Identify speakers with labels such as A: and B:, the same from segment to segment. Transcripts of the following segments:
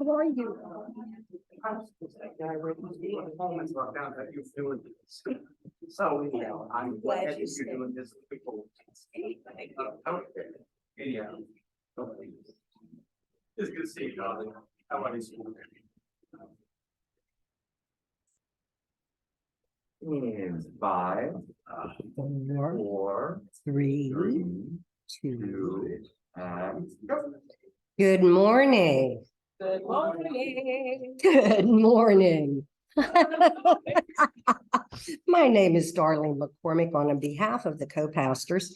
A: How are you?
B: So, you know, I'm glad that you're doing this. Yeah. It's good to see you, darling. How are you? And 5, 4,
A: 3,
B: 2,
A: 2.
B: and go.
A: Good morning.
C: Good morning.
A: Good morning. My name is Darlene McCormick. On behalf of the co-pastors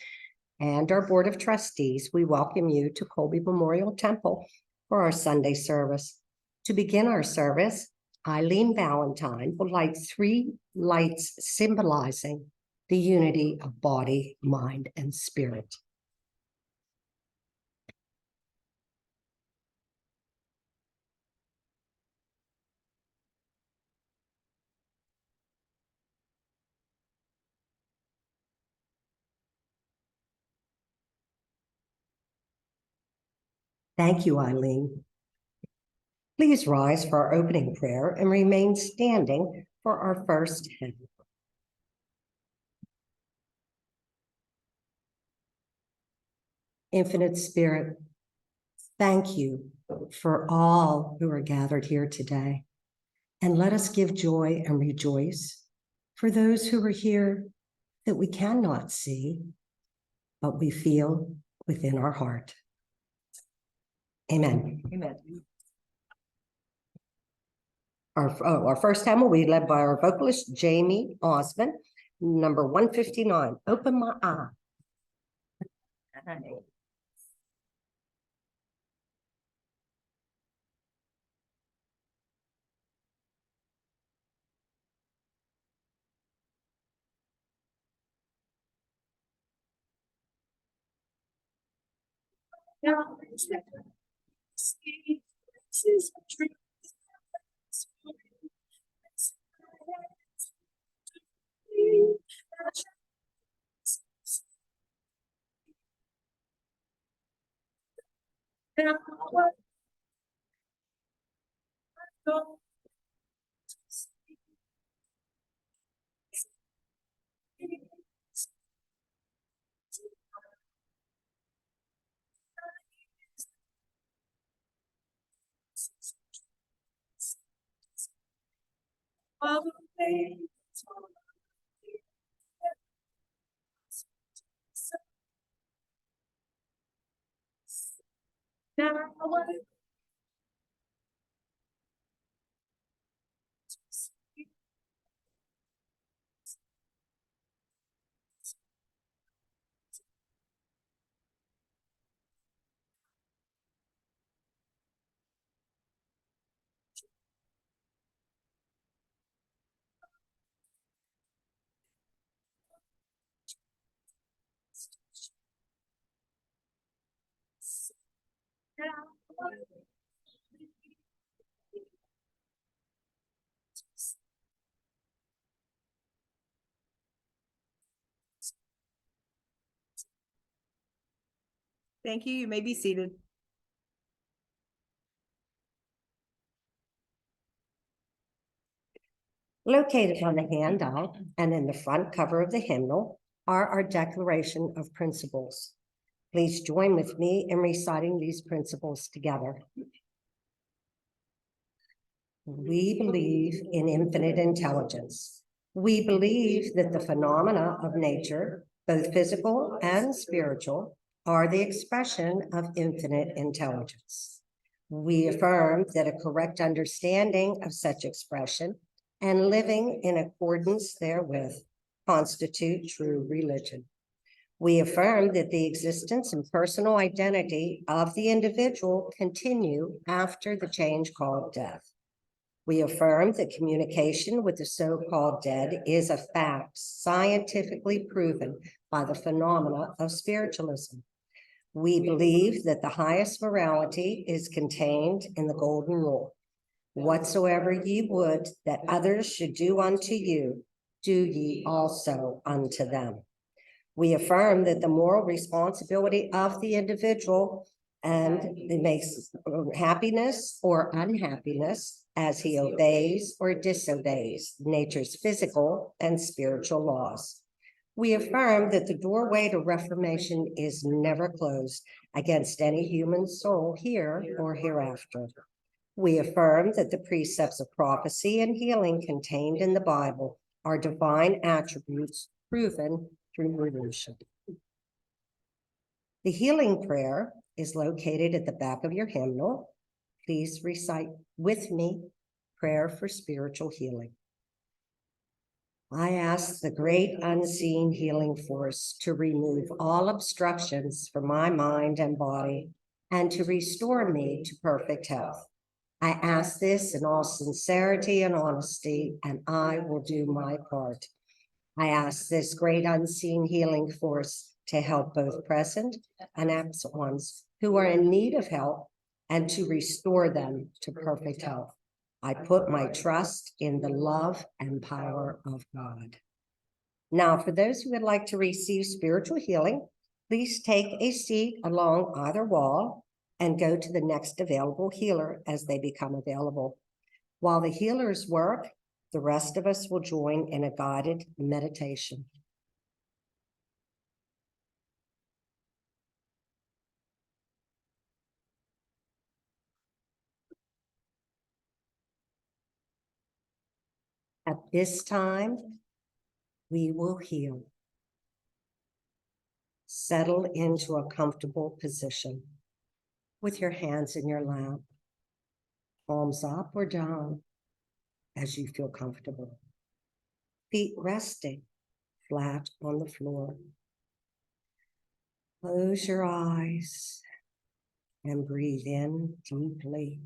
A: and our Board of Trustees, we welcome you to Colby Memorial Temple for our Sunday service. To begin our service, Eileen Valentine will light 3 lights symbolizing the unity of body, mind, and spirit. Thank you, Eileen. Please rise for our opening prayer and remain standing for our first hymn. Infinite Spirit, thank you for all who are gathered here today. And let us give joy and rejoice for those who are here that we cannot see, but we feel within our heart. Amen.
C: Amen.
A: Our first hymn will be led by our vocalist, Jamie Osmond, number 159, Open My Eye.
C: Thank you. You may be seated.
A: Located on the handout and in the front cover of the hymnal are our Declaration of Principles. Please join with me in reciting these principles together. We believe in infinite intelligence. We believe that the phenomena of nature, both physical and spiritual, are the expression of infinite intelligence. We affirm that a correct understanding of such expression and living in accordance therewith constitute true religion. We affirm that the existence and personal identity of the individual continue after the change called death. We affirm that communication with the so-called dead is a fact scientifically proven by the phenomena of spiritualism. We believe that the highest morality is contained in the golden rule. Whatsoever ye would that others should do unto you, do ye also unto them. We affirm that the moral responsibility of the individual and it makes happiness or unhappiness as he obeys or disobeys nature's physical and spiritual laws. We affirm that the doorway to reformation is never closed against any human soul here or hereafter. We affirm that the precepts of prophecy and healing contained in the Bible are divine attributes proven through redemption. The healing prayer is located at the back of your hymnal. Please recite with me prayer for spiritual healing. I ask the great unseen healing force to remove all obstructions from my mind and body and to restore me to perfect health. I ask this in all sincerity and honesty, and I will do my part. I ask this great unseen healing force to help both present and absent ones who are in need of help and to restore them to perfect health. I put my trust in the love and power of God. Now, for those who would like to receive spiritual healing, please take a seat along either wall and go to the next available healer as they become available. While the healers work, the rest of us will join in a guided meditation. At this time, we will heal. Settle into a comfortable position with your hands in your lap, palms up or down as you feel comfortable. Feet resting flat on the floor. Close your eyes and breathe in deeply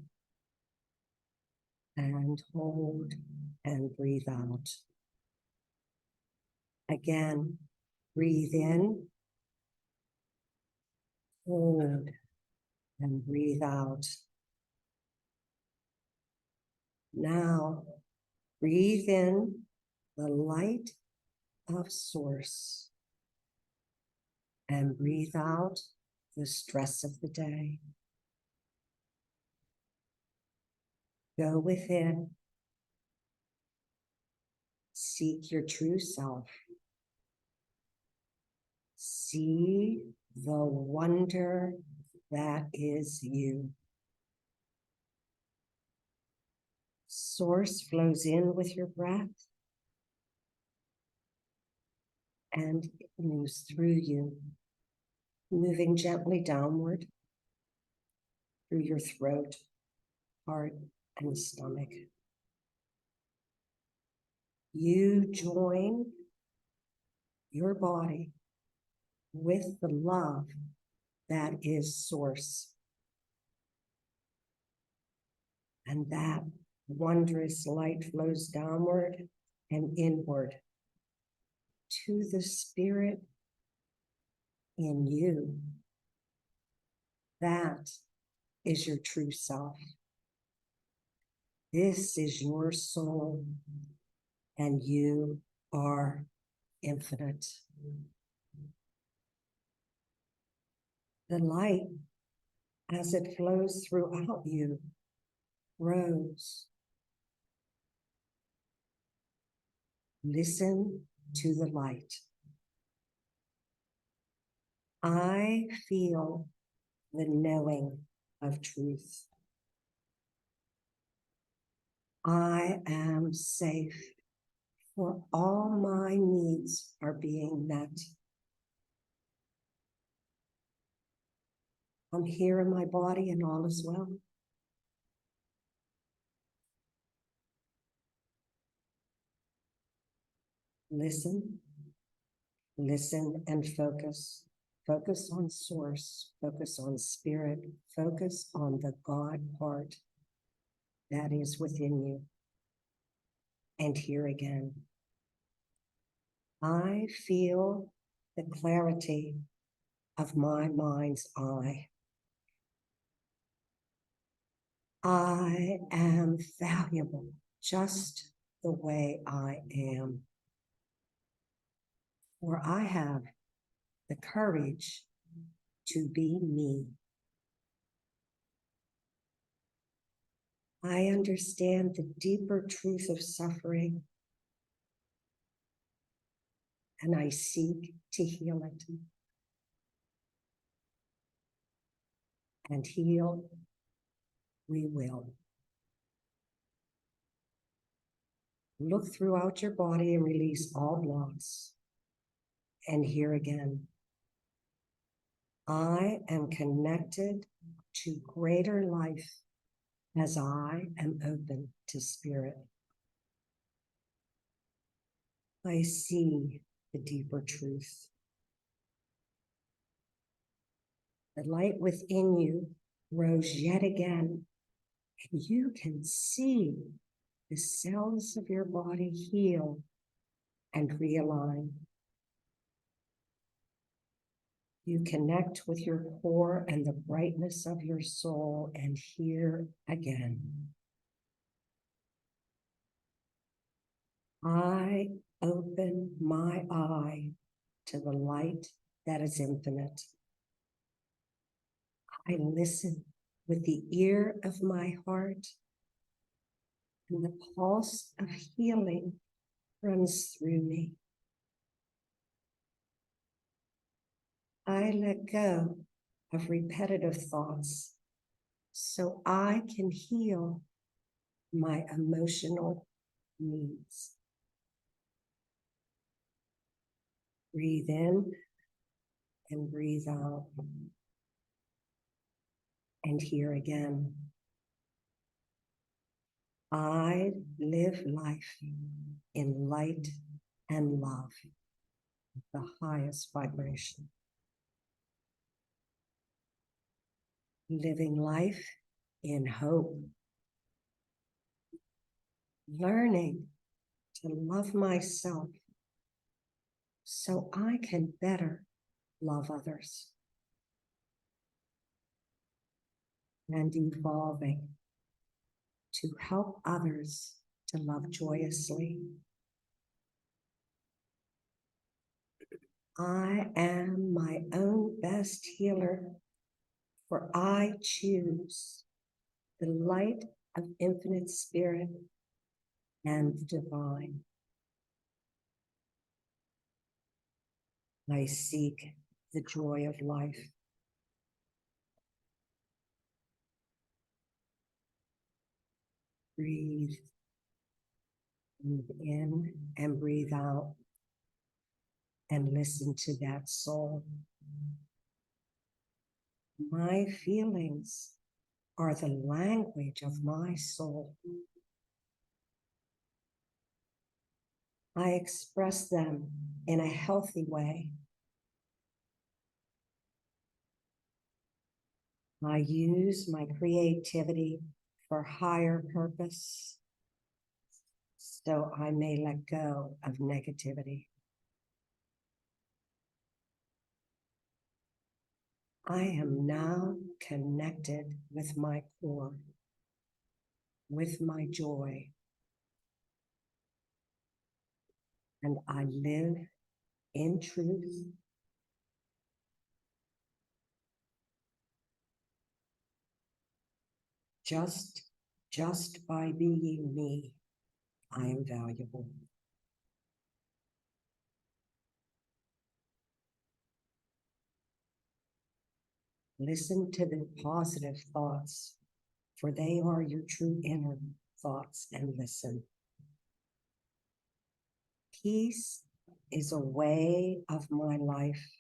A: and hold and breathe out. Again, breathe in, hold, and breathe out. Now, breathe in the light of Source and breathe out the stress of the day. Go within. Seek your true self. See the wonder that is you. Source flows in with your breath and it moves through you, moving gently downward through your throat, heart, and stomach. You join your body with the love that is Source. And that wondrous light flows downward and inward to the spirit in you. That is your true self. This is your soul, and you are infinite. The light, as it flows throughout you, grows. Listen to the light. I feel the knowing of truth. I am safe, for all my needs are being met. I'm here in my body and all is well. Listen, listen and focus. Focus on Source, focus on Spirit, focus on the God part that is within you. And here again, I feel the clarity of my mind's eye. I am valuable just the way I am. For I have the courage to be me. I understand the deeper truth of suffering, and I seek to heal it. And heal we will. Look throughout your body and release all blocks. And here again, I am connected to greater life as I am open to spirit. I see the deeper truth. The light within you grows yet again, and you can see the cells of your body heal and realign. You connect with your core and the brightness of your soul, and here again, I open my eye to the light that is infinite. I listen with the ear of my heart, and the pulse of healing runs through me. I let go of repetitive thoughts so I can heal my emotional needs. Breathe in and breathe out. And here again, I live life in light and love, the highest vibration. Living life in hope. Learning to love myself so I can better love others. And evolving to help others to love joyously. I am my own best healer, for I choose the light of infinite spirit and the divine. I seek the joy of life. Breathe in and breathe out, and listen to that soul. My feelings are the language of my soul. I express them in a healthy way. I use my creativity for higher purpose, so I may let go of negativity. I am now connected with my core, with my joy, and I live in truth. Just by being me, I am valuable. Listen to the positive thoughts, for they are your true inner thoughts, and listen. Peace is a way of my life.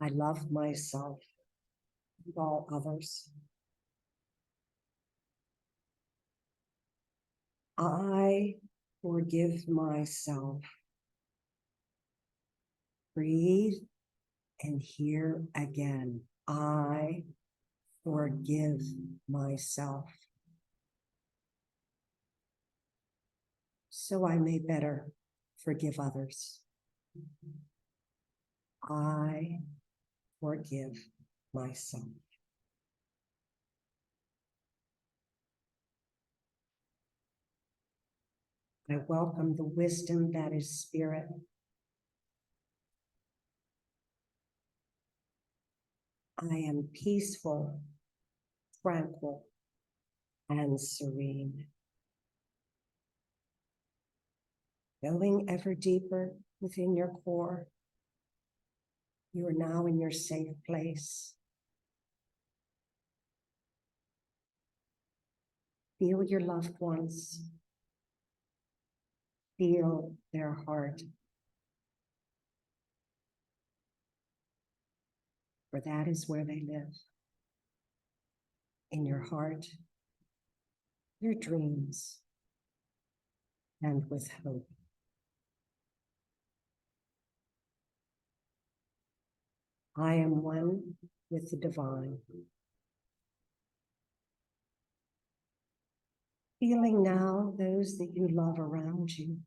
A: I love myself and all others. I forgive myself. Breathe and hear again. I forgive myself, so I may better forgive others. I forgive myself. I welcome the wisdom that is spirit. I am peaceful tranquil, and serene. Going ever deeper within your core, you are now in your safe place. Feel your loved ones. Feel their heart. For that is where they live. In your heart, your dreams, and with hope. I am one with the divine. Feeling now those that you love around you.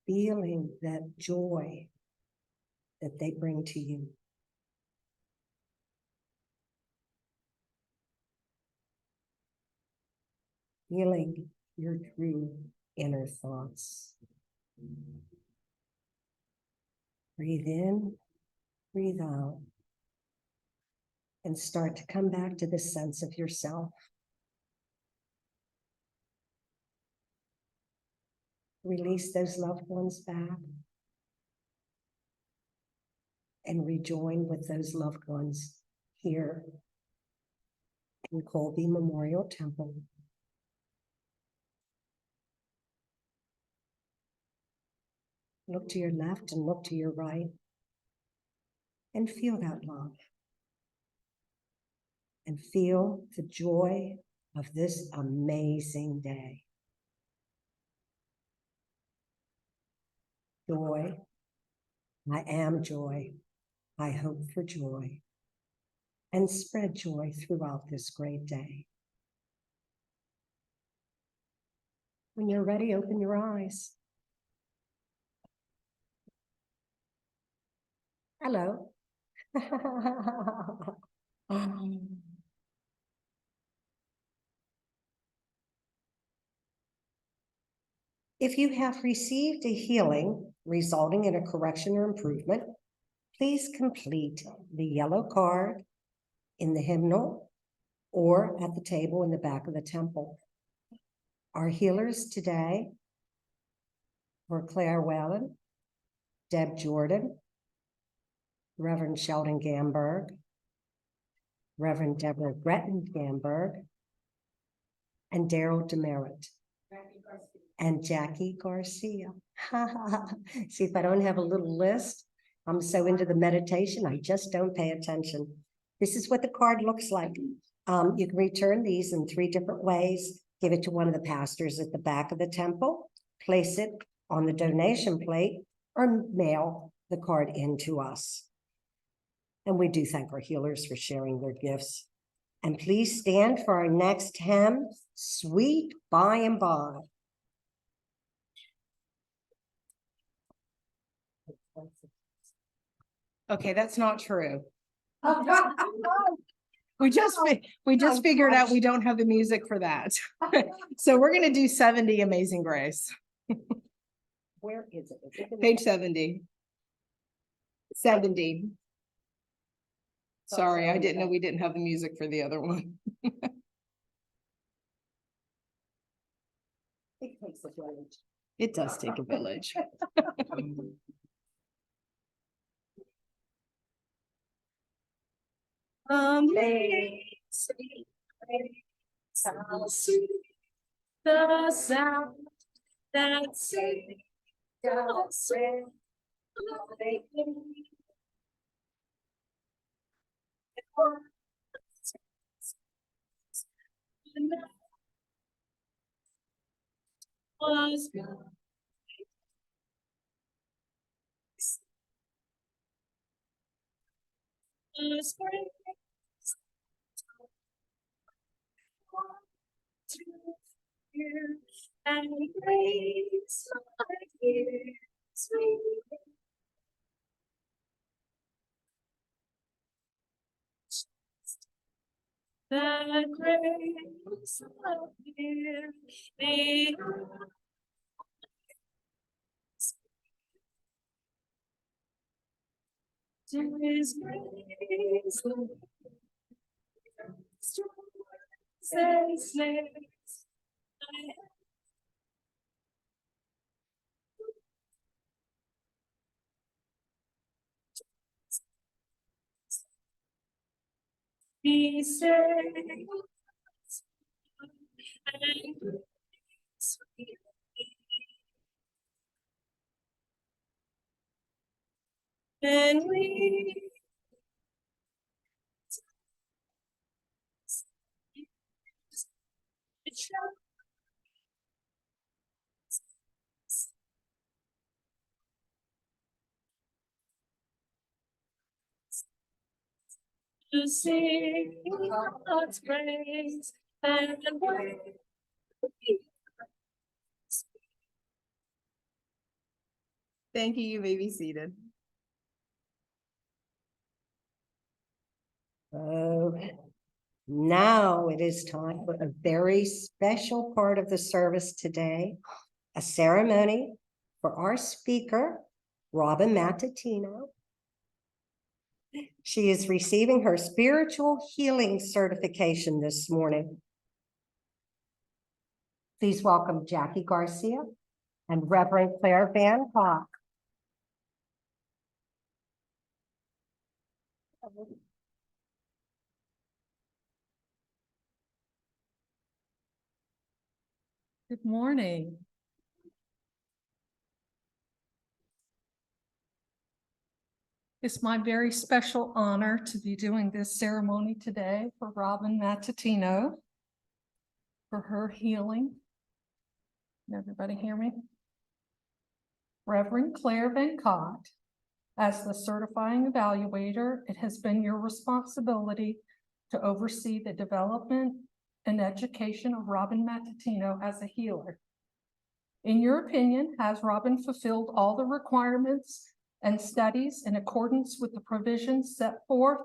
A: Feeling that joy that they bring to you. Feeling your true inner thoughts. Breathe in, breathe out, and start to come back to the sense of yourself. Release those loved ones back and rejoin with those loved ones here in Colby Memorial Temple. Look to your left and look to your right and feel that love. And feel the joy of this amazing day. Joy. I am joy. I hope for joy. And spread joy throughout this great day. When you're ready, open your eyes. Hello. If you have received a healing resulting in a correction or improvement, please complete the yellow card in the hymnal or at the table in the back of the temple. Our healers today were Claire Whalen, Deb Jordan, Reverend Sheldon Gamberg, Reverend Deborah Gretton Gamberg, and Daryl Demerit, and Jackie Garcia. See, if I don't have a little list, I'm so into the meditation, I just don't pay attention. This is what the card looks like. You can return these in 3 different ways. Give it to one of the pastors at the back of the temple, place it on the donation plate, or mail the card in to us. And we do thank our healers for sharing their gifts. And please stand for our next hymn, Sweet By and By.
C: Okay, that's not true. We just figured out we don't have the music for that. So we're gonna do 70 Amazing Grace.
A: Where is it? Is it
C: Page 70. 70. Sorry, I didn't know we didn't have the music for the other one.
A: It takes a village.
C: It does take a village. Amazing grace, how sweet the sound that saved a sinner like me. Was God. Was great. To hear and grace like years we the grace of you, the
D: To his grace, and snares. Be saved. And we to sing God's praise and wait.
C: Thank you. You may be seated.
A: Oh, now it is time for a very special part of the service today, a ceremony for our speaker, Robin Matutino. She is receiving her spiritual healing certification this morning. Please welcome Jackie Garcia and Reverend Claire Van Hock.
D: Good morning. It's my very special honor to be doing this ceremony today for Robin Matutino for her healing. Can everybody hear me? Reverend Claire Van Hock, as the certifying evaluator, it has been your responsibility to oversee the development and education of Robin Matutino as a healer. In your opinion, has Robin fulfilled all the requirements and studies in accordance with the provisions set forth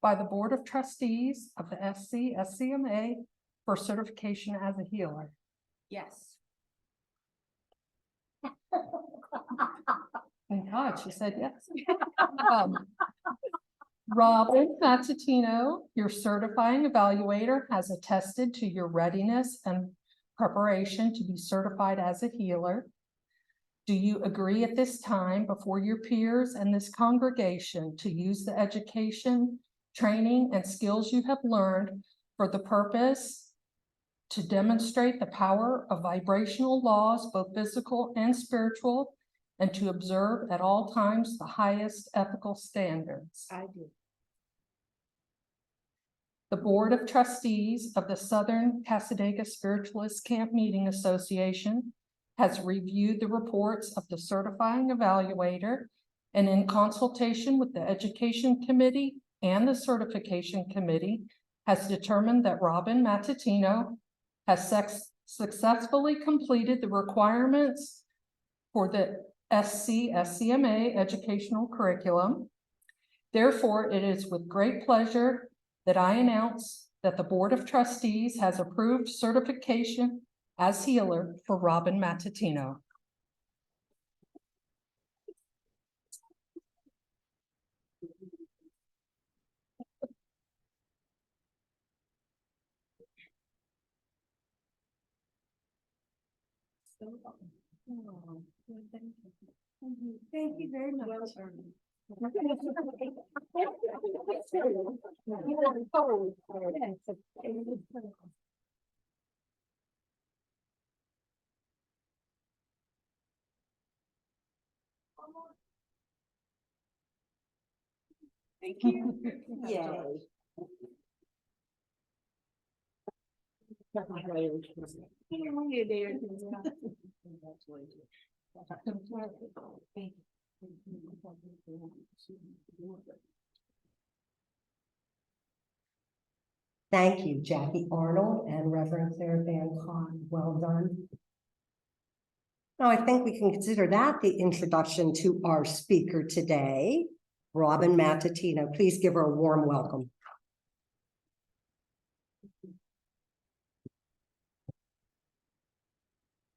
D: by the Board of Trustees of the SCMA for certification as a healer?
C: Yes.
D: Thank God, she said yes. Robin Matutino, your certifying evaluator, has attested to your readiness and preparation to be certified as a healer. Do you agree at this time before your peers and this congregation to use the education, training, and skills you have learned for the purpose to demonstrate the power of vibrational laws, both physical and spiritual, and to observe at all times the highest ethical standards?
C: I do.
D: The Board of Trustees of the Southern Cassadaga Spiritualist Camp Meeting Association has reviewed the reports of the certifying evaluator and in consultation with the Education Committee and the Certification Committee has determined that Robin Matutino has successfully completed the requirements for the SCMA educational curriculum. Therefore, it is with great pleasure that I announce that the Board of Trustees has approved certification as healer for Robin Matutino.
C: Thank you very much. Thank you. Yay.
A: Thank you, Jackie Arnold and Reverend Claire Van Hock. Well done. Now, I think we can consider that the introduction to our speaker today, Robin Matutino. Please give her a warm welcome.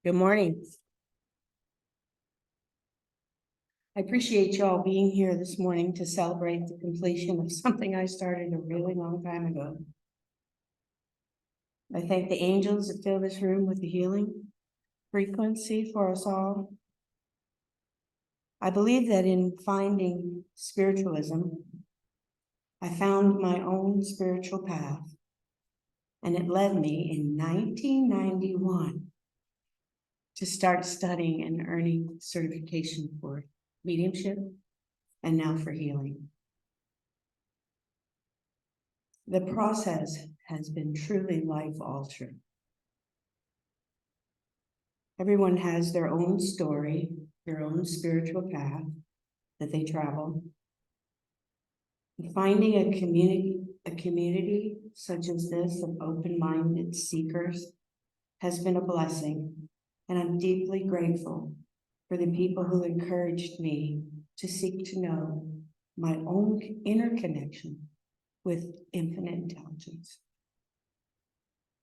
E: Good morning. I appreciate y'all being here this morning to celebrate the completion of something I started a really long time ago. I thank the angels that fill this room with the healing frequency for us all. I believe that in finding spiritualism, I found my own spiritual path, and it led me in 1991 to start studying and earning certification for mediumship and now for healing. The process has been truly life-altering. Everyone has their own story, their own spiritual path that they travel. Finding a community such as this of open-minded seekers has been a blessing, and I'm deeply grateful for the people who encouraged me to seek to know my own inner connection with infinite intelligence.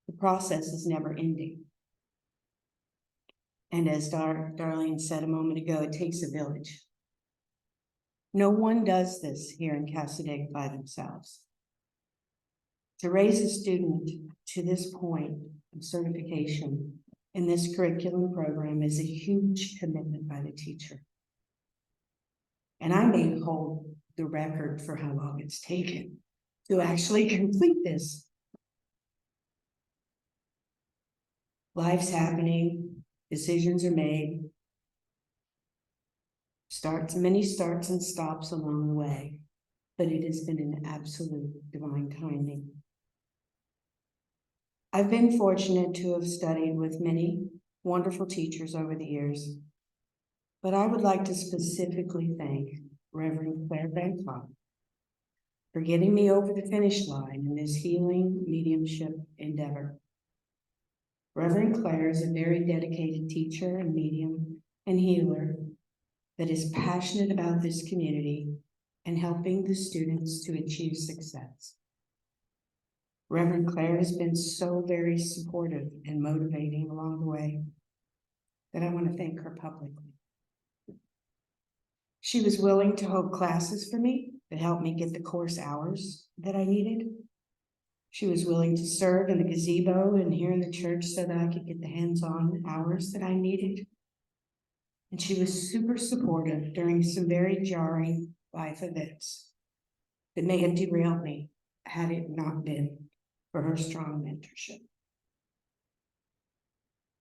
E: The process is never ending. And as Darlene said a moment ago, it takes a village. No one does this here in Cassadaga by themselves. To raise a student to this point of certification in this curriculum program is a huge commitment by the teacher. And I may hold the record for how long it's taken to actually complete this. Life's happening, decisions are made, many starts and stops along the way, but it has been an absolute divine timing. I've been fortunate to have studied with many wonderful teachers over the years, but I would like to specifically thank Reverend Claire Bancroft for getting me over the finish line in this healing mediumship endeavor. Reverend Claire is a very dedicated teacher and medium and healer that is passionate about this community and helping the students to achieve success. Reverend Claire has been so very supportive and motivating along the way that I want to thank her publicly. She was willing to hold classes for me that helped me get the course hours that I needed. She was willing to serve in the gazebo and here in the church so that I could get the hands-on hours that I needed. And she was super supportive during some very jarring life events that may have derailed me had it not been for her strong mentorship.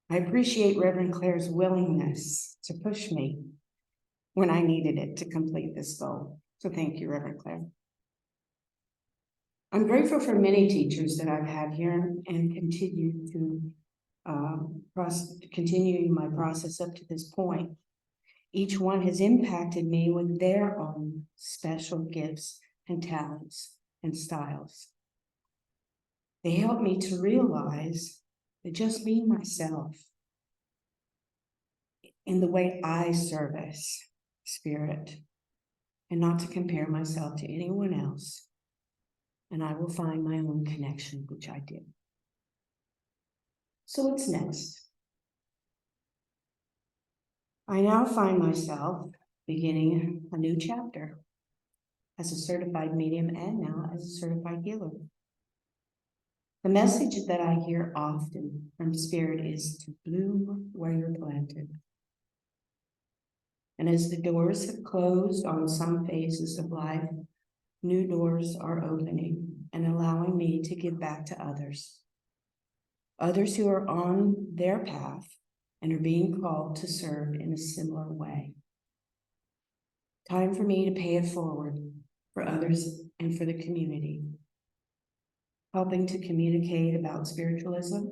E: I appreciate Reverend Claire's willingness to push me when I needed it to complete this goal. So thank you, Reverend Claire. I'm grateful for many teachers that I've had here and continue to continuing my process up to this point. Each one has impacted me with their own special gifts and talents and styles. They help me to realize that just being myself in the way I service spirit and not to compare myself to anyone else, and I will find my own connection, which I did. So what's next? I now find myself beginning a new chapter as a certified medium and now as a certified healer. The message that I hear often from Spirit is to bloom where you're planted. And as the doors have closed on some phases of life, new doors are opening and allowing me to give back to others. Others who are on their path and are being called to serve in a similar way. Time for me to pay it forward for others and for the community. Helping to communicate about spiritualism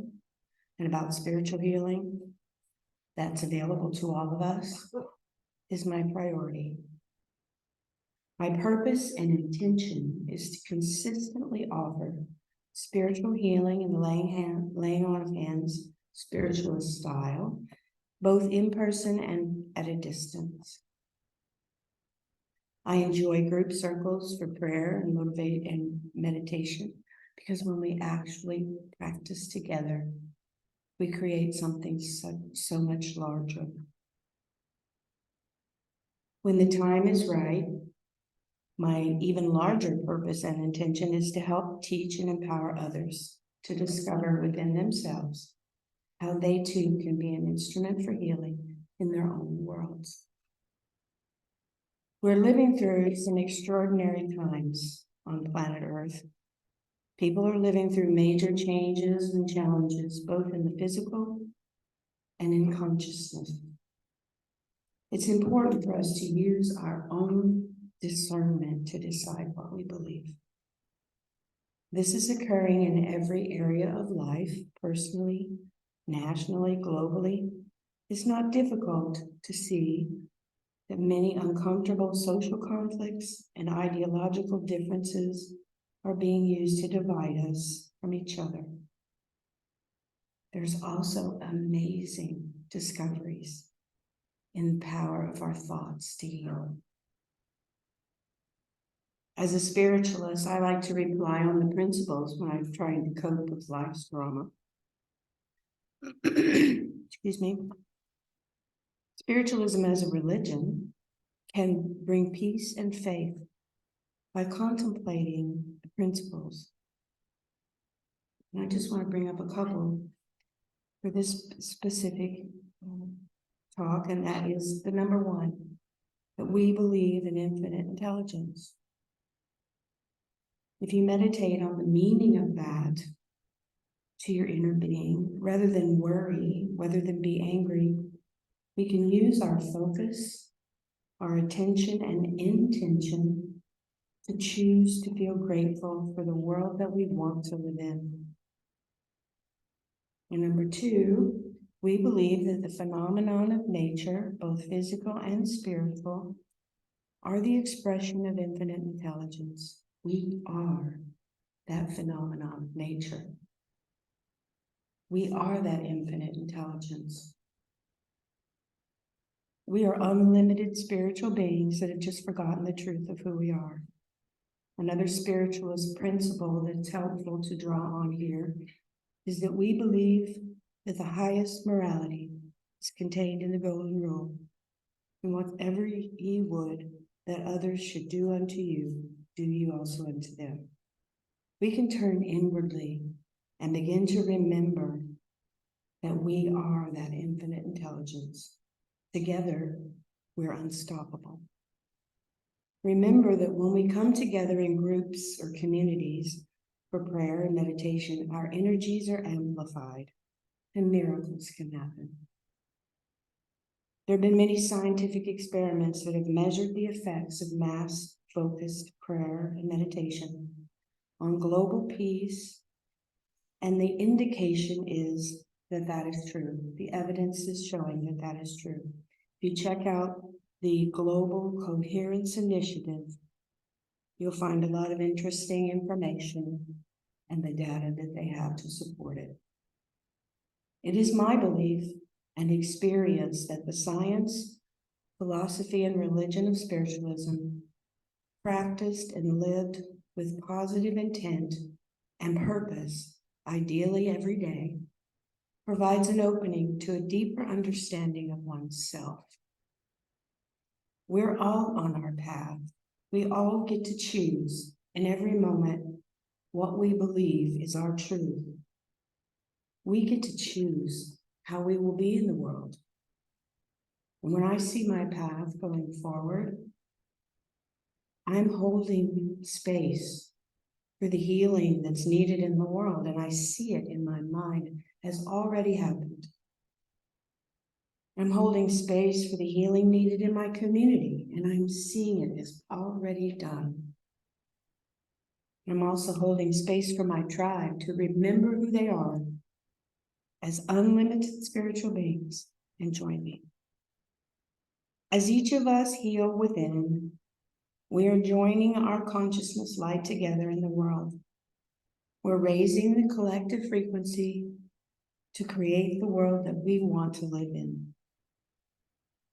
E: and about spiritual healing that's available to all of us is my priority. My purpose and intention is to consistently offer spiritual healing and laying on of hands spiritualist style, both in person and at a distance. I enjoy group circles for prayer and motivate and meditation because when we actually practice together, we create something so much larger. When the time is right, my even larger purpose and intention is to help teach and empower others to discover within themselves how they too can be an instrument for healing in their own worlds. We're living through some extraordinary times on planet Earth. People are living through major changes and challenges, both in the physical and in consciousness. It's important for us to use our own discernment to decide what we believe. This is occurring in every area of life, personally, nationally, globally. It's not difficult to see that many uncomfortable social conflicts and ideological differences are being used to divide us from each other. There's also amazing discoveries in the power of our thoughts to heal. As a spiritualist, I like to rely on the principles when I'm trying to cope with life's drama. Excuse me. Spiritualism as a religion can bring peace and faith by contemplating the principles. And I just want to bring up a couple for this specific talk, and that is the number one, that we believe in infinite intelligence. If you meditate on the meaning of that to your inner being, rather than worry, rather than be angry, we can use our focus, our attention and intention to choose to feel grateful for the world that we want to live in. And number two, we believe that the phenomenon of nature, both physical and spiritual, are the expression of infinite intelligence. We are that phenomenon of nature. We are that infinite intelligence. We are unlimited spiritual beings that have just forgotten the truth of who we are. Another spiritualist principle that's helpful to draw on here is that we believe that the highest morality is contained in the golden rule. And whatever ye would that others should do unto you, do you also unto them. We can turn inwardly and begin to remember that we are that infinite intelligence. Together, we're unstoppable. Remember that when we come together in groups or communities for prayer and meditation, our energies are amplified and miracles can happen. There have been many scientific experiments that have measured the effects of mass-focused prayer and meditation on global peace, and the indication is that that is true. The evidence is showing that that is true. If you check out the Global Coherence Initiative, you'll find a lot of interesting information and the data that they have to support it. It is my belief and experience that the science, philosophy, and religion of spiritualism, practiced and lived with positive intent and purpose, ideally every day, provides an opening to a deeper understanding of oneself. We're all on our path. We all get to choose in every moment what we believe is our truth. We get to choose how we will be in the world. And when I see my path going forward, I'm holding space for the healing that's needed in the world, and I see it in my mind has already happened. I'm holding space for the healing needed in my community, and I'm seeing it as already done. I'm also holding space for my tribe to remember who they are as unlimited spiritual beings and join me. As each of us heal within, we are joining our consciousness light together in the world. We're raising the collective frequency to create the world that we want to live in.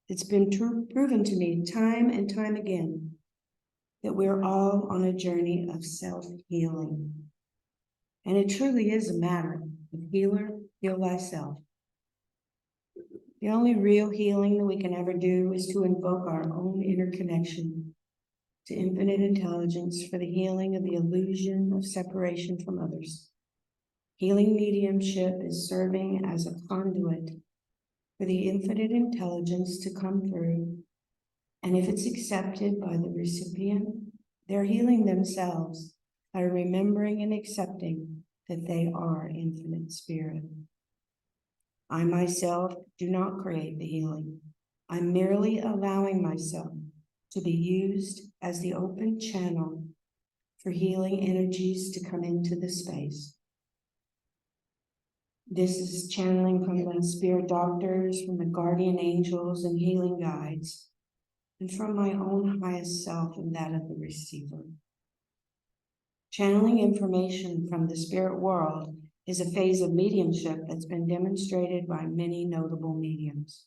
E: It's been proven to me time and time again that we're all on a journey of self-healing. And it truly is a matter of healer, heal thyself. The only real healing that we can ever do is to invoke our own inner connection to infinite intelligence for the healing of the illusion of separation from others. Healing mediumship is serving as a conduit for the infinite intelligence to come through, and if it's accepted by the recipient, they're healing themselves by remembering and accepting that they are infinite spirit. I myself do not create the healing. I'm merely allowing myself to be used as the open channel for healing energies to come into the space. This is channeling from the spirit doctors, from the guardian angels and healing guides, and from my own highest self and that of the receiver. Channeling information from the spirit world is a phase of mediumship that's been demonstrated by many notable mediums.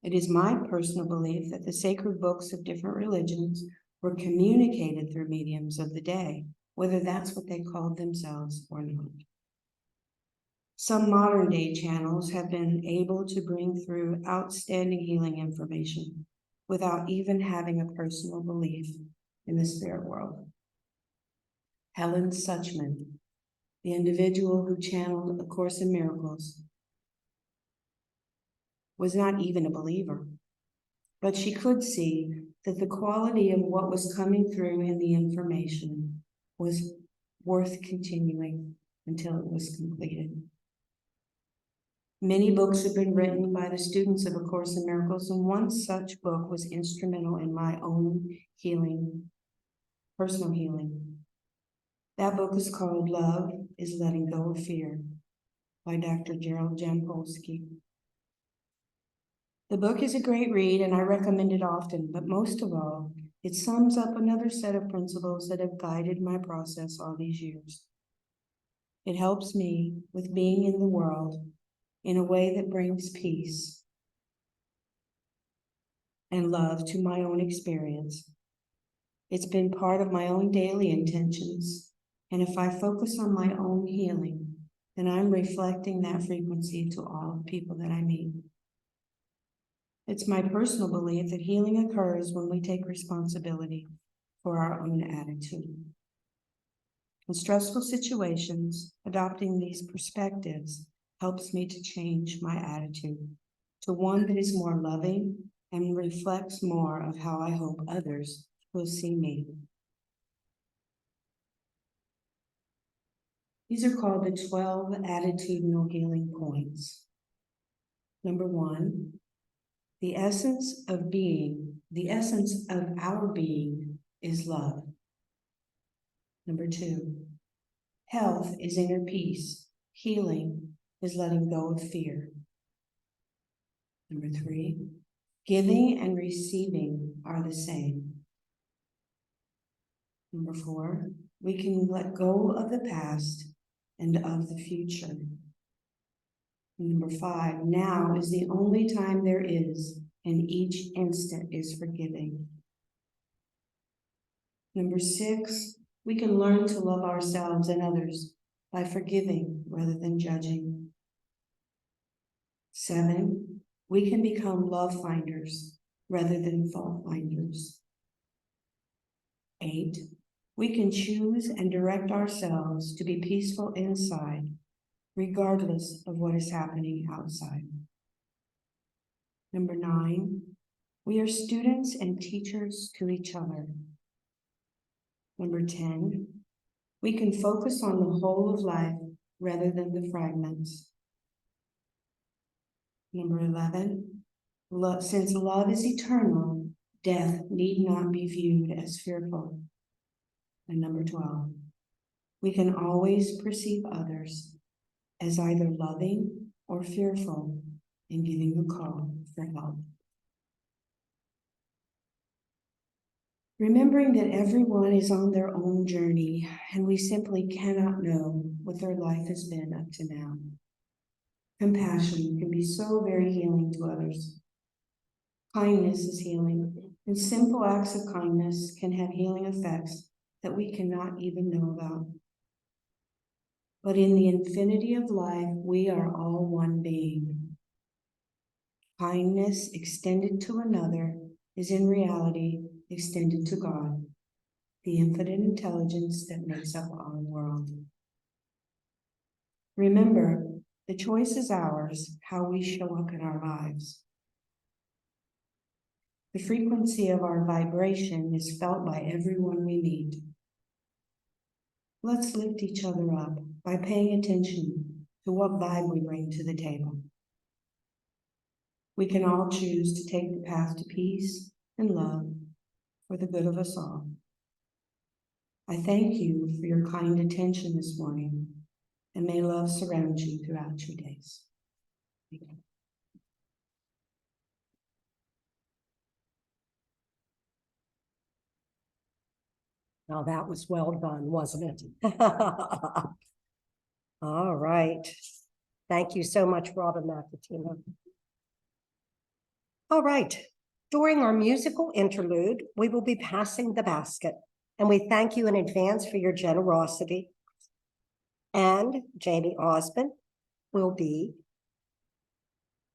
E: It is my personal belief that the sacred books of different religions were communicated through mediums of the day, whether that's what they called themselves or not. Some modern day channels have been able to bring through outstanding healing information without even having a personal belief in the spirit world. Helen Suchman, the individual who channeled A Course in Miracles, was not even a believer, but she could see that the quality of what was coming through in the information was worth continuing until it was completed. Many books have been written by the students of A Course in Miracles, and one such book was instrumental in my own healing, personal healing. That book is called Love is Letting Go of Fear by Dr. Gerald Jampolsky. The book is a great read and I recommend it often, but most of all, it sums up another set of principles that have guided my process all these years. It helps me with being in the world in a way that brings peace and love to my own experience. It's been part of my own daily intentions, and if I focus on my own healing, then I'm reflecting that frequency to all the people that I meet. It's my personal belief that healing occurs when we take responsibility for our own attitude. In stressful situations, adopting these perspectives helps me to change my attitude to one that is more loving and reflects more of how I hope others will see me. These are called the 12 attitudinal healing points. Number 1, the essence of being, the essence of our being is love. Number 2, health is inner peace. Healing is letting go of fear. Number 3, giving and receiving are the same. Number 4, we can let go of the past and of the future. Number 5, now is the only time there is, and each instant is forgiving. Number 6, we can learn to love ourselves and others by forgiving rather than judging. 7, we can become love finders rather than fault finders. 8, we can choose and direct ourselves to be peaceful inside, regardless of what is happening outside. Number 9, we are students and teachers to each other. Number 10, we can focus on the whole of life rather than the fragments. Number 11, since love is eternal, death need not be viewed as fearful. And number 12, we can always perceive others as either loving or fearful and giving a call for help. Remembering that everyone is on their own journey and we simply cannot know what their life has been up to now. Compassion can be so very healing to others. Kindness is healing, and simple acts of kindness can have healing effects that we cannot even know about. But in the infinity of life, we are all one being. Kindness extended to another is in reality extended to God, the infinite intelligence that makes up our world. Remember, the choice is ours, how we show up in our lives. The frequency of our vibration is felt by everyone we meet. Let's lift each other up by paying attention to what vibe we bring to the table. We can all choose to take the path to peace and love for the good of us all. I thank you for your kind attention this morning, and may love surround you throughout your days. Thank you.
A: Now that was well done, wasn't it? All right. Thank you so much, Robin Matutino. All right. During our musical interlude, we will be passing the basket, and we thank you in advance for your generosity. And Jamie Osmond will be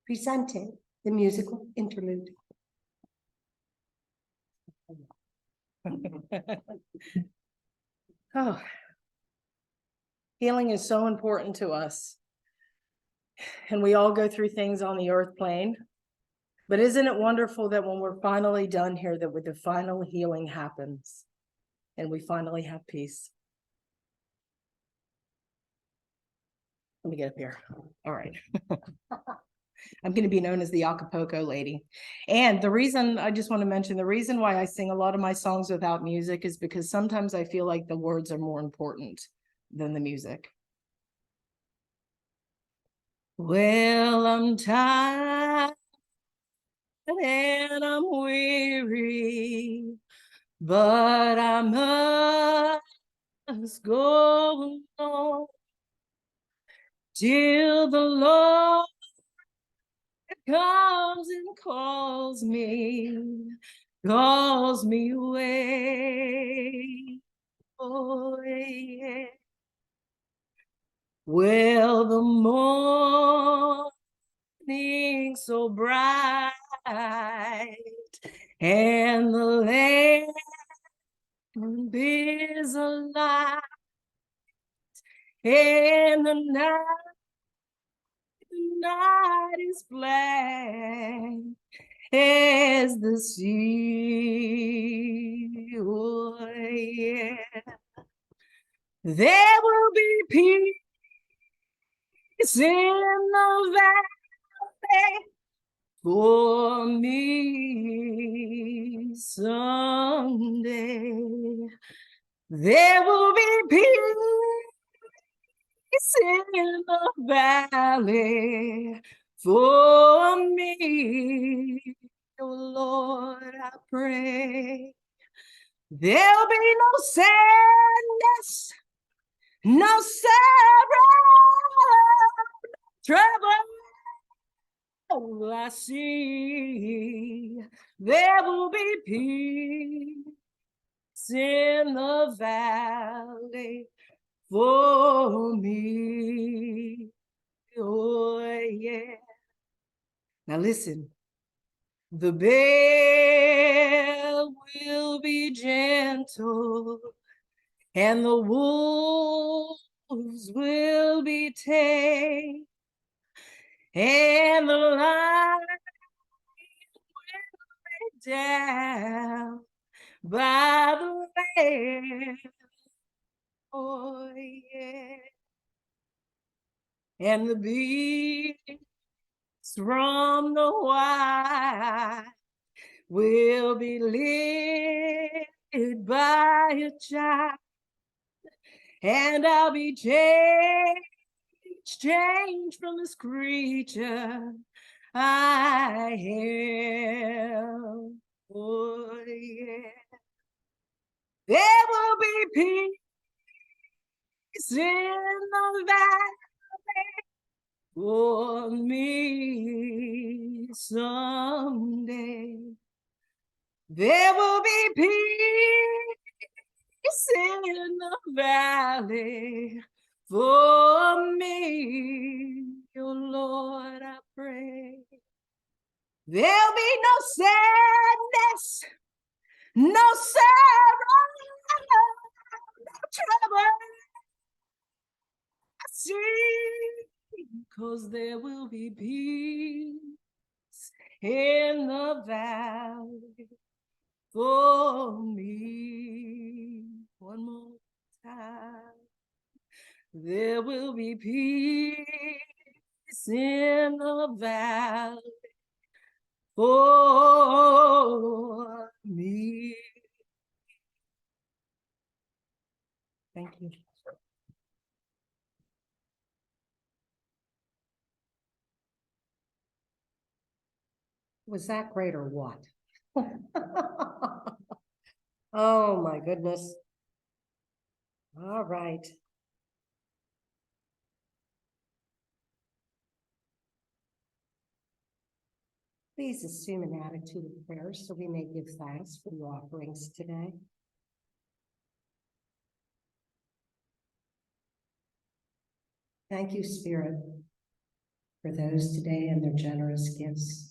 A: presenting the musical interlude.
C: Oh. Healing is so important to us. And we all go through things on the earth plane. But isn't it wonderful that when we're finally done here, that with the final healing happens and we finally have peace? Let me get up here. All right. I'm going to be known as the Acapulco lady. And the reason I just want to mention, the reason why I sing a lot of my songs without music is because sometimes I feel like the words are more important than the music. Well, I'm tired and I'm weary, but I must go on till the Lord comes and calls me away. Oh, yeah. Well, the morning so bright and the land is alive, and the night is black as the sea. Oh, yeah. There will be peace in the valley for me someday. There will be peace in the valley for me. Oh Lord, I pray. There'll be no sadness, no sorrow, trouble. Oh, I see there will be peace in the valley for me. Oh, yeah. Now listen, the bear will be gentle and the wolves will be tame, and the lion will lay down by the lamb. Oh, yeah. And the beast from the wild will be led by a child, and I'll be changed from this creature I am. Oh, yeah. There will be peace in the valley for me someday. There will be peace in the valley for me. Oh Lord, I pray. There'll be no sadness, no sorrow, no trouble. I see, 'cause there will be peace in the valley for me. One more time. There will be peace in the valley for me. Thank you.
A: Was that great or what? Oh, my goodness. All right. Please assume an attitude of prayer so we may give thanks for your offerings today. Thank you, Spirit, for those today and their generous gifts.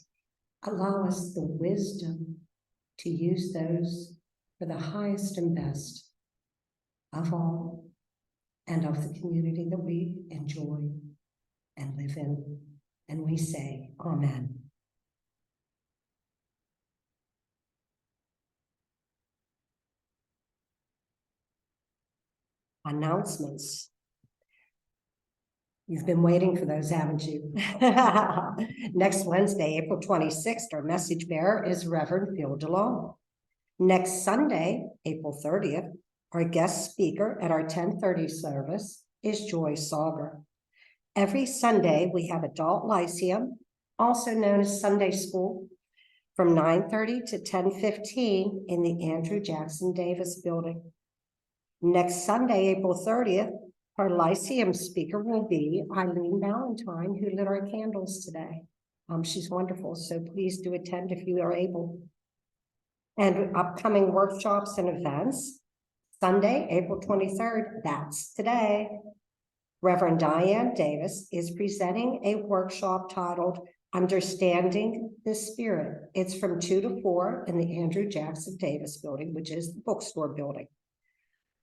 A: Allow us the wisdom to use those for the highest and best of all and of the community that we enjoy and live in. And we say, Amen. Announcements. You've been waiting for those, haven't you? Next Wednesday, April 26th, our message bearer is Reverend Phil DeLong. Next Sunday, April 30th, our guest speaker at our 10:30 service is Joy Sauger. Every Sunday, we have Adult Lyceum, also known as Sunday School, from 9:30 to 10:15 in the Andrew Jackson Davis Building. Next Sunday, April 30th, our Lyceum speaker will be Eileen Valentine, who lit our candles today. She's wonderful, so please do attend if you are able. And upcoming workshops and events. Sunday, April 23rd, that's today. Reverend Diane Davis is presenting a workshop titled Understanding the Spirit. It's from 2 to 4 in the Andrew Jackson Davis Building, which is the bookstore building.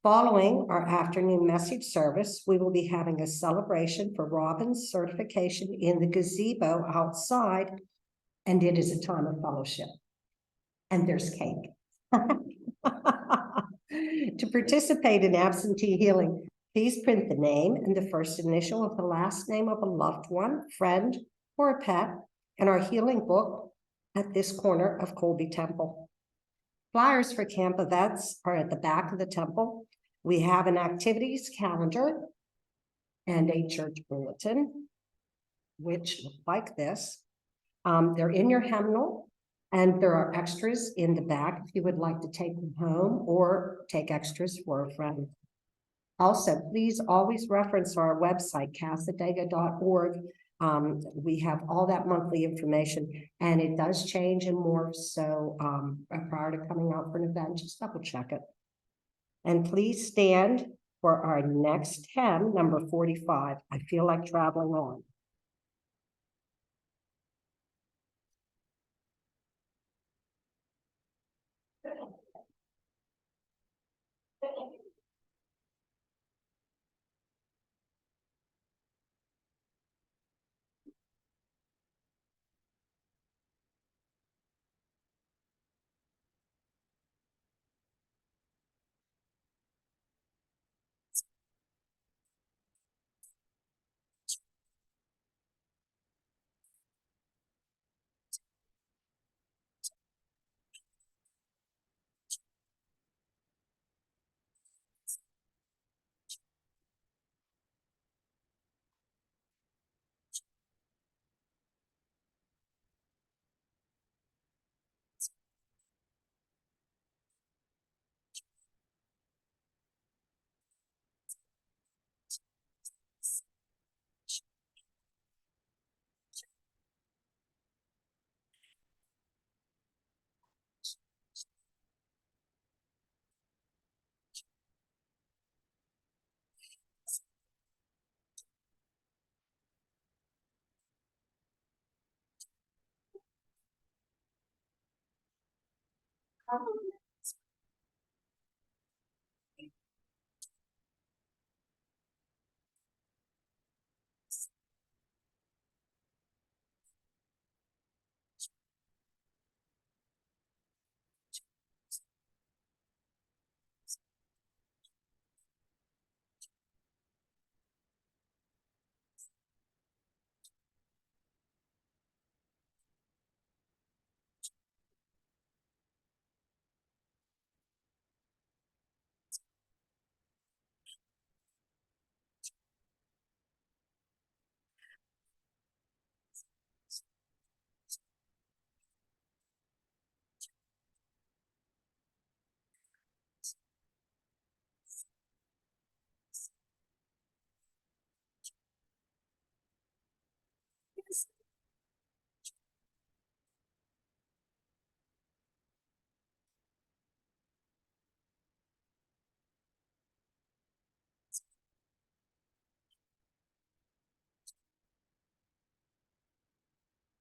A: Following our afternoon message service, we will be having a celebration for Robin's certification in the gazebo outside, and it is a time of fellowship. And there's cake. To participate in absentee healing, please print the name and the first initial of the last name of a loved one, friend, or a pet in our healing book at this corner of Colby Temple. Flyers for camp events are at the back of the temple. We have an activities calendar and a church bulletin, which look like this. They're in your hymnal, and there are extras in the back if you would like to take them home or take extras for a friend. Also, please always reference our website, casadega.org. We have all that monthly information, and it does change and morph. So prior to coming out for an event, just double check it. And please stand for our next hymn, number 45. I feel like traveling on.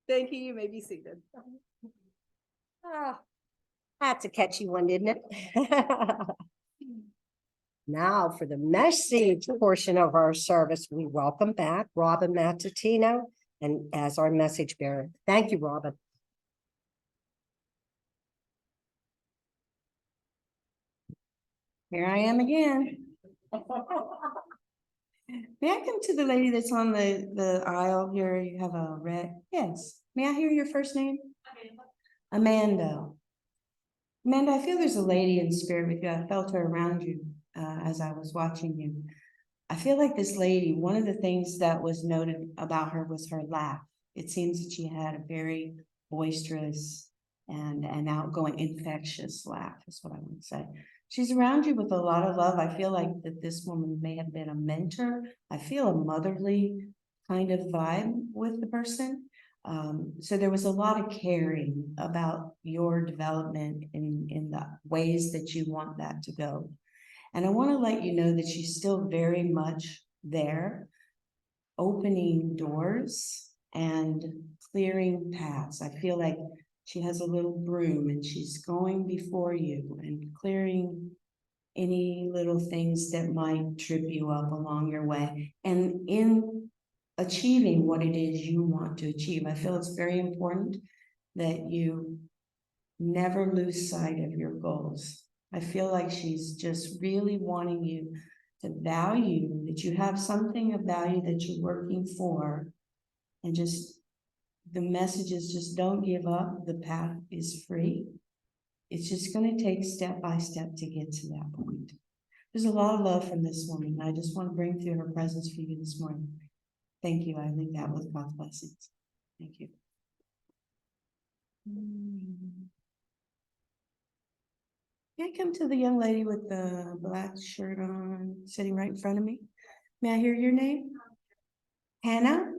C: Thank you. You may be seated.
A: Ah, that's a catchy one, didn't it? Now for the message portion of our service, we welcome back Robin Matutino and as our message bearer. Thank you, Robin.
E: Here I am again. May I come to the lady that's on the aisle here? You have a red, yes. May I hear your first name? Amanda. Amanda, I feel there's a lady in spirit with you. I felt her around you as I was watching you. I feel like this lady, one of the things that was noted about her was her laugh. It seems that she had a very boisterous and outgoing, infectious laugh, is what I would say. She's around you with a lot of love. I feel like that this woman may have been a mentor. I feel a motherly kind of vibe with the person. So there was a lot of caring about your development in the ways that you want that to go. And I want to let you know that she's still very much there, opening doors and clearing paths. I feel like she has a little broom and she's going before you and clearing any little things that might trip you up along your way. And in achieving what it is you want to achieve, I feel it's very important that you never lose sight of your goals. I feel like she's just really wanting you to value that you have something of value that you're working for, and just the message is just don't give up. The path is free. It's just going to take step by step to get to that point. There's a lot of love from this woman. I just want to bring through her presence for you this morning. Thank you. I leave that with God's blessings. Thank you. May I come to the young lady with the black shirt on, sitting right in front of me? May I hear your name? Hannah?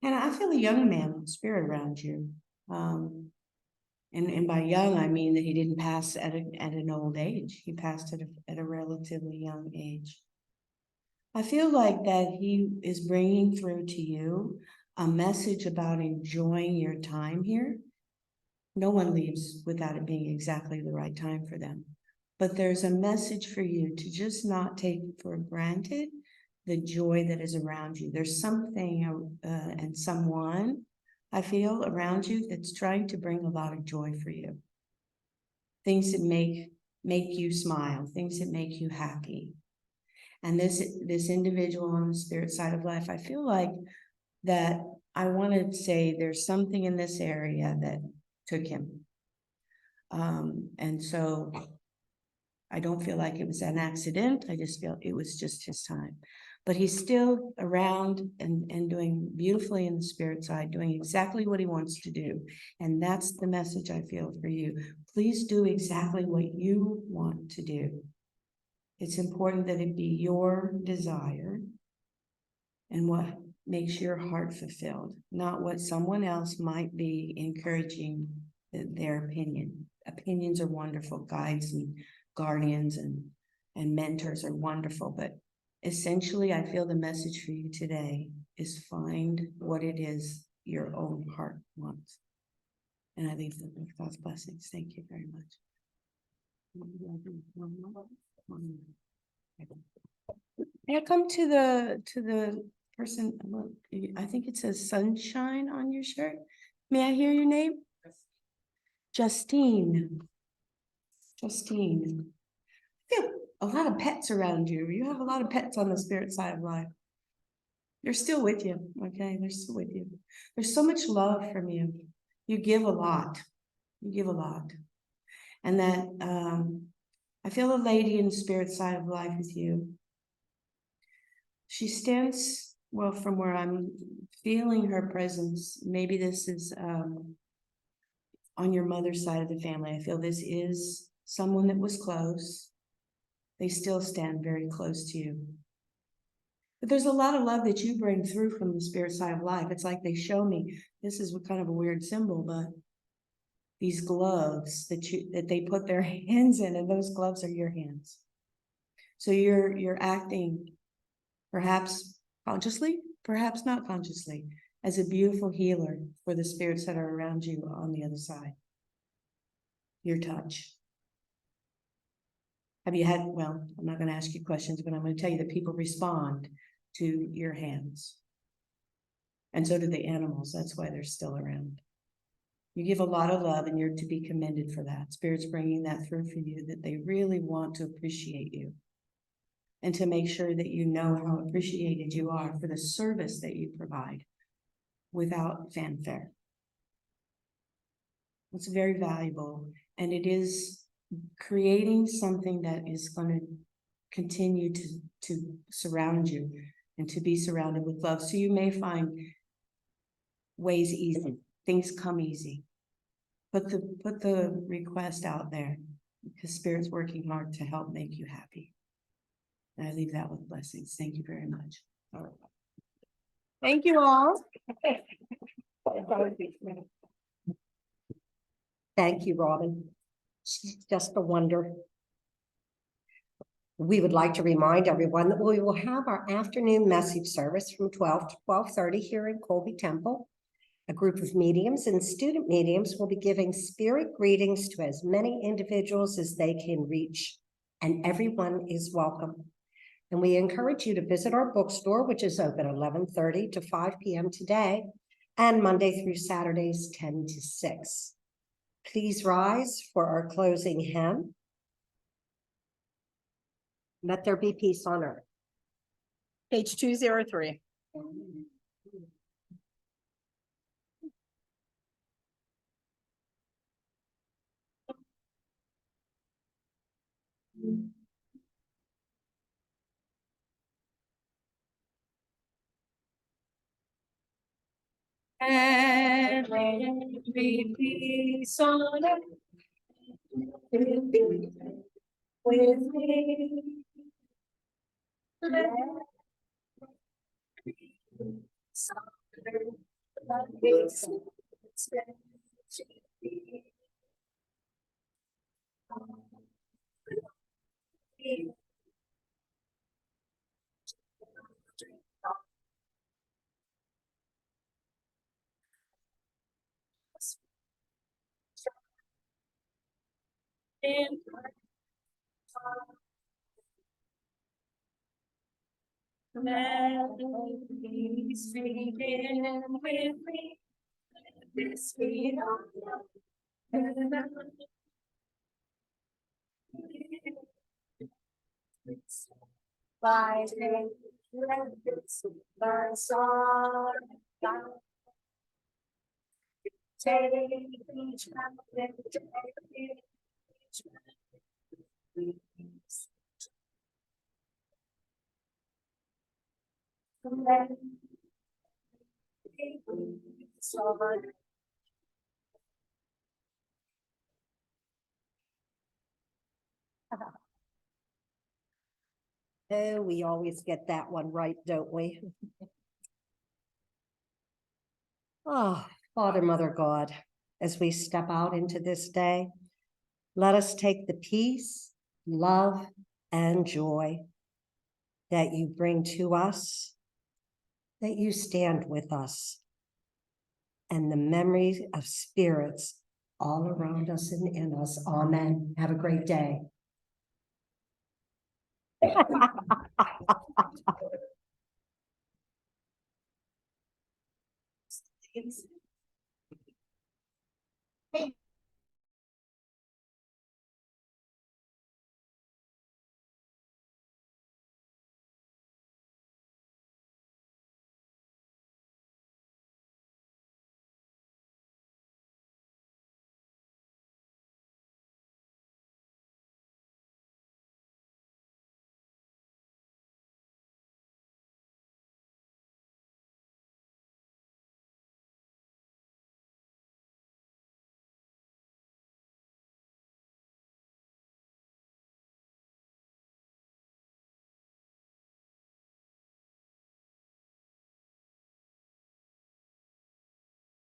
E: Hannah, I feel a young man spirit around you. And by young, I mean that he didn't pass at an old age. He passed at a relatively young age. I feel like that he is bringing through to you a message about enjoying your time here. No one leaves without it being exactly the right time for them. But there's a message for you to just not take for granted the joy that is around you. There's something and someone, I feel, around you that's trying to bring a lot of joy for you. Things that make you smile, things that make you happy. And this individual on the spirit side of life, I feel like that I want to say there's something in this area that took him. And so I don't feel like it was an accident. I just feel it was just his time. But he's still around and doing beautifully in the spirit side, doing exactly what he wants to do. And that's the message I feel for you. Please do exactly what you want to do. It's important that it be your desire and what makes your heart fulfilled, not what someone else might be encouraging their opinion. Opinions are wonderful. Guides and guardians and mentors are wonderful, but essentially I feel the message for you today is find what it is your own heart wants. And I leave them with God's blessings. Thank you very much. May I come to the person, look, I think it says sunshine on your shirt. May I hear your name? Justine. Justine. I feel a lot of pets around you. You have a lot of pets on the spirit side of life. They're still with you, okay? They're still with you. There's so much love from you. You give a lot. You give a lot. And that I feel a lady in the spirit side of life with you. She stands, well, from where I'm feeling her presence. Maybe this is on your mother's side of the family. I feel this is someone that was close. They still stand very close to you. But there's a lot of love that you bring through from the spirit side of life. It's like they show me, this is kind of a weird symbol, but these gloves that they put their hands in, and those gloves are your hands. So you're acting perhaps consciously, perhaps not consciously, as a beautiful healer for the spirits that are around you on the other side. Your touch. Have you had, well, I'm not going to ask you questions, but I'm going to tell you that people respond to your hands. And so do the animals. That's why they're still around. You give a lot of love, and you're to be commended for that. Spirit's bringing that through for you, that they really want to appreciate you. And to make sure that you know how appreciated you are for the service that you provide without fanfare. It's very valuable, and it is creating something that is going to continue to surround you and to be surrounded with love. So you may find ways easy, things come easy. Put the request out there, because Spirit's working hard to help make you happy. And I leave that with blessings. Thank you very much.
C: Thank you all.
A: Thank you, Robin. She's just a wonder. We would like to remind everyone that we will have our afternoon message service from 12 to 12:30 here in Colby Temple. A group of mediums and student mediums will be giving spirit greetings to as many individuals as they can reach, and everyone is welcome. And we encourage you to visit our bookstore, which is open 11:30 to 5 p.m. today, and Monday through Saturdays 10 to 6. Please rise for our closing hymn. Let there be peace on earth.
C: Page 203.
E: And let me peace on earth with me. Let peace begin with me. This we by day, let this my song take each moment, take each moment.
A: Oh, we always get that one right, don't we? Oh, Father, Mother, God, as we step out into this day, let us take the peace, love, and joy that you bring to us, that you stand with us, and the memories of spirits all around us and in us. Amen. Have a great day.
C: Hey,